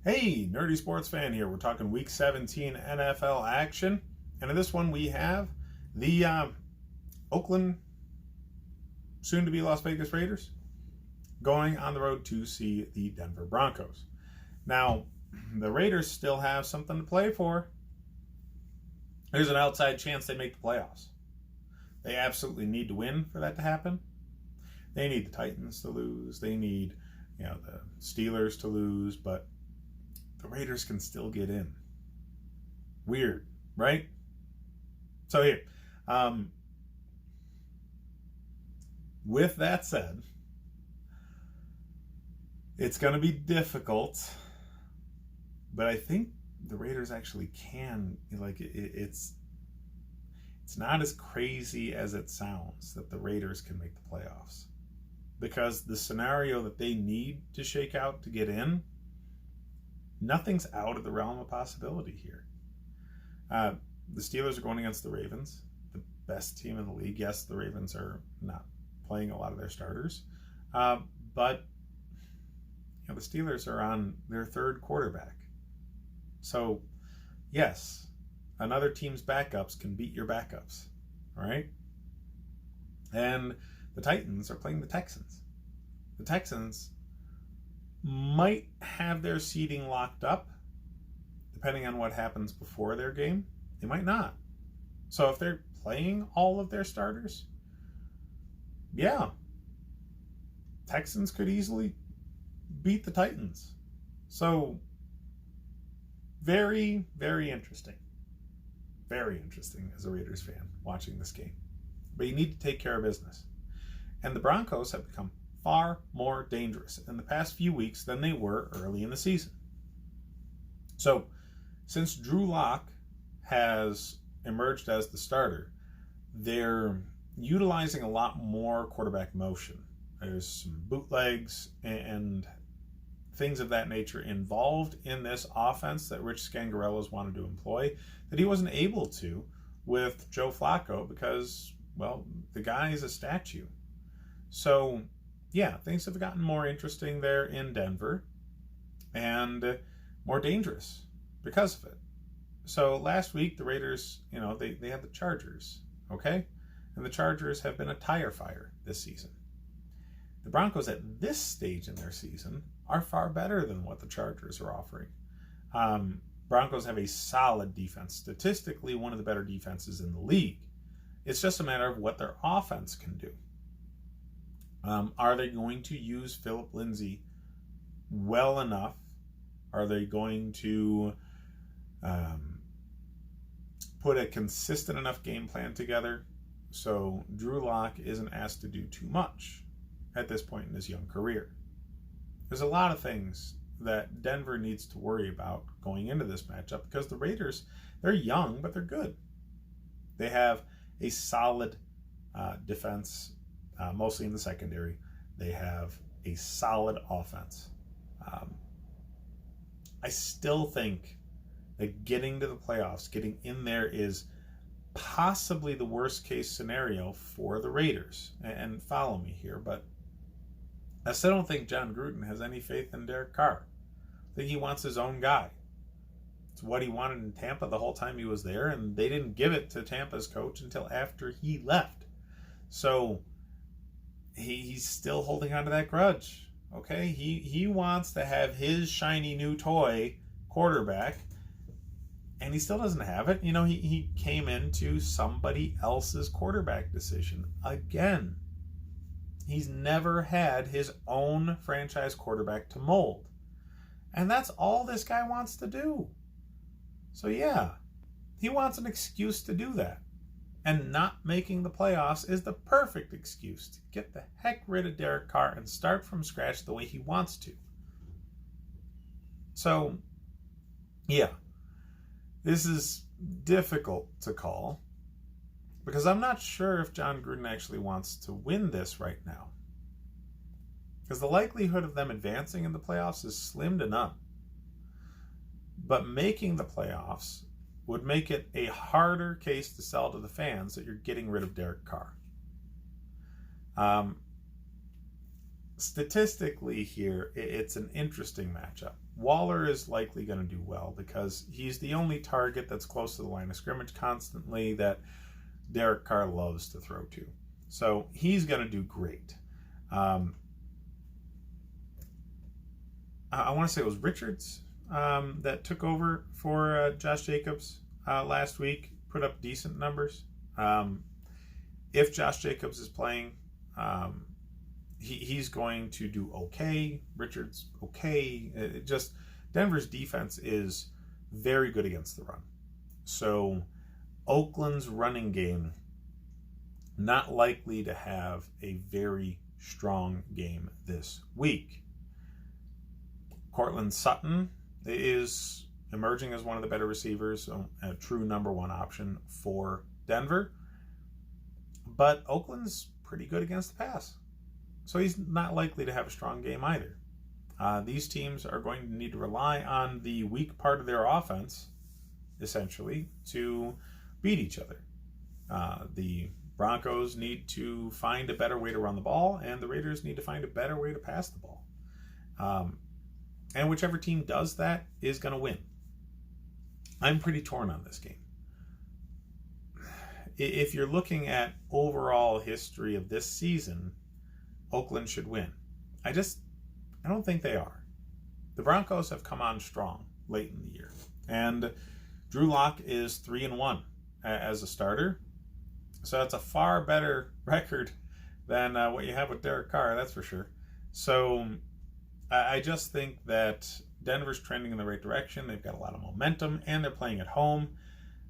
Hey, Nerdy Sports Fan here. We're talking Week 17 NFL action. And in this one, we have the Oakland, soon-to-be Las Vegas Raiders, going on the road to see the Denver Broncos. Now, the Raiders still have something to play for. There's an outside chance they make the playoffs. They absolutely need to win for that to happen. They need the Titans to lose. They need, the Steelers to lose, but the Raiders can still get in. Weird, right? So here, with that said, it's going to be difficult, but I think the Raiders actually can. It's not as crazy as it sounds that the Raiders can make the playoffs, because the scenario that they need to shake out to get in, nothing's out of the realm of possibility here. The Steelers are going against the Ravens, the best team in the league. Yes, the Ravens are not playing a lot of their starters, but the Steelers are on their third quarterback. So, yes, another team's backups can beat your backups, all right? And the Titans are playing the Texans. The Texans might have their seeding locked up, depending on what happens before their game. They might not. So if they're playing all of their starters, yeah, Texans could easily beat the Titans. So very, very interesting. Very interesting as a Raiders fan watching this game. But you need to take care of business. And the Broncos have become far more dangerous in the past few weeks than they were early in the season. So, since Drew Lock has emerged as the starter, they're utilizing a lot more quarterback motion. There's some bootlegs and things of that nature involved in this offense that Rich Scangarello's wanted to employ that he wasn't able to with Joe Flacco because, well, the guy is a statue. So, yeah, things have gotten more interesting there in Denver and more dangerous because of it. So last week, the Raiders, they had the Chargers, okay? And the Chargers have been a tire fire this season. The Broncos at this stage in their season are far better than what the Chargers are offering. Broncos have a solid defense, statistically one of the better defenses in the league. It's just a matter of what their offense can do. Are they going to use Philip Lindsay well enough? Are they going to put a consistent enough game plan together so Drew Lock isn't asked to do too much at this point in his young career? There's a lot of things that Denver needs to worry about going into this matchup because the Raiders, they're young, but they're good. They have a solid defense, mostly in the secondary. They have a solid offense. I still think that getting to the playoffs, getting in there, is possibly the worst case scenario for the Raiders. And follow me here, but I still don't think John Gruden has any faith in Derek Carr. I think he wants his own guy. It's what he wanted in Tampa the whole time he was there, and they didn't give it to Tampa's coach until after he left. So he's still holding on to that grudge. Okay, he wants to have his shiny new toy quarterback, and he still doesn't have it. He came into somebody else's quarterback decision again. He's never had his own franchise quarterback to mold, and that's all this guy wants to do. So yeah, he wants an excuse to do that. And not making the playoffs is the perfect excuse to get the heck rid of Derek Carr and start from scratch the way he wants to. So, yeah, this is difficult to call because I'm not sure if John Gruden actually wants to win this right now. Because the likelihood of them advancing in the playoffs is slim to none. But making the playoffs would make it a harder case to sell to the fans that you're getting rid of Derek Carr. statistically here, it's an interesting matchup. Waller is likely going to do well because he's the only target that's close to the line of scrimmage constantly that Derek Carr loves to throw to. So he's going to do great. I want to say it was Richards that took over for Josh Jacobs last week, put up decent numbers. If Josh Jacobs is playing, he's going to do okay. Richards, okay. Denver's defense is very good against the run. So Oakland's running game, not likely to have a very strong game this week. Cortland Sutton is emerging as one of the better receivers, a true number one option for Denver. But Oakland's pretty good against the pass. So he's not likely to have a strong game either. These teams are going to need to rely on the weak part of their offense, essentially, to beat each other. The Broncos need to find a better way to run the ball, and the Raiders need to find a better way to pass the ball. And whichever team does that is going to win. I'm pretty torn on this game. If you're looking at overall history of this season, Oakland should win. I don't think they are. The Broncos have come on strong late in the year. And Drew Lock is 3-1 as a starter. So that's a far better record than what you have with Derek Carr, that's for sure. So I just think that Denver's trending in the right direction. They've got a lot of momentum, and they're playing at home.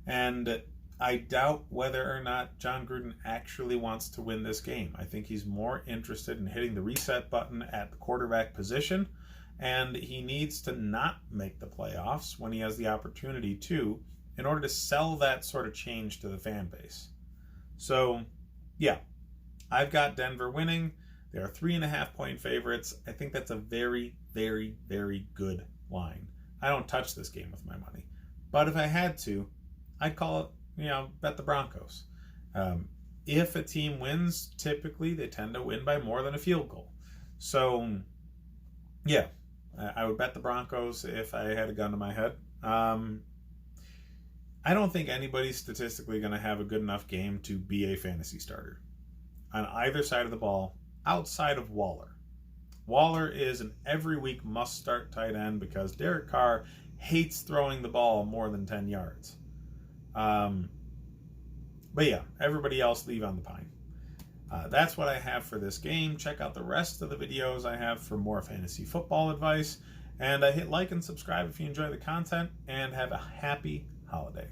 And I doubt whether or not John Gruden actually wants to win this game. I think he's more interested in hitting the reset button at the quarterback position, and he needs to not make the playoffs when he has the opportunity to, in order to sell that sort of change to the fan base. So, yeah, I've got Denver winning. They are 3.5-point favorites. I think that's a very, very, very good line. I don't touch this game with my money. But if I had to, I'd call it, bet the Broncos. If a team wins, typically they tend to win by more than a field goal. So, yeah, I would bet the Broncos if I had a gun to my head. I don't think anybody's statistically going to have a good enough game to be a fantasy starter on either side of the ball outside of Waller. Waller is an every week must-start tight end because Derek Carr hates throwing the ball more than 10 yards. But yeah, everybody else leave on the pine. That's what I have for this game. Check out the rest of the videos I have for more fantasy football advice. And hit like and subscribe if you enjoy the content, and have a happy holiday.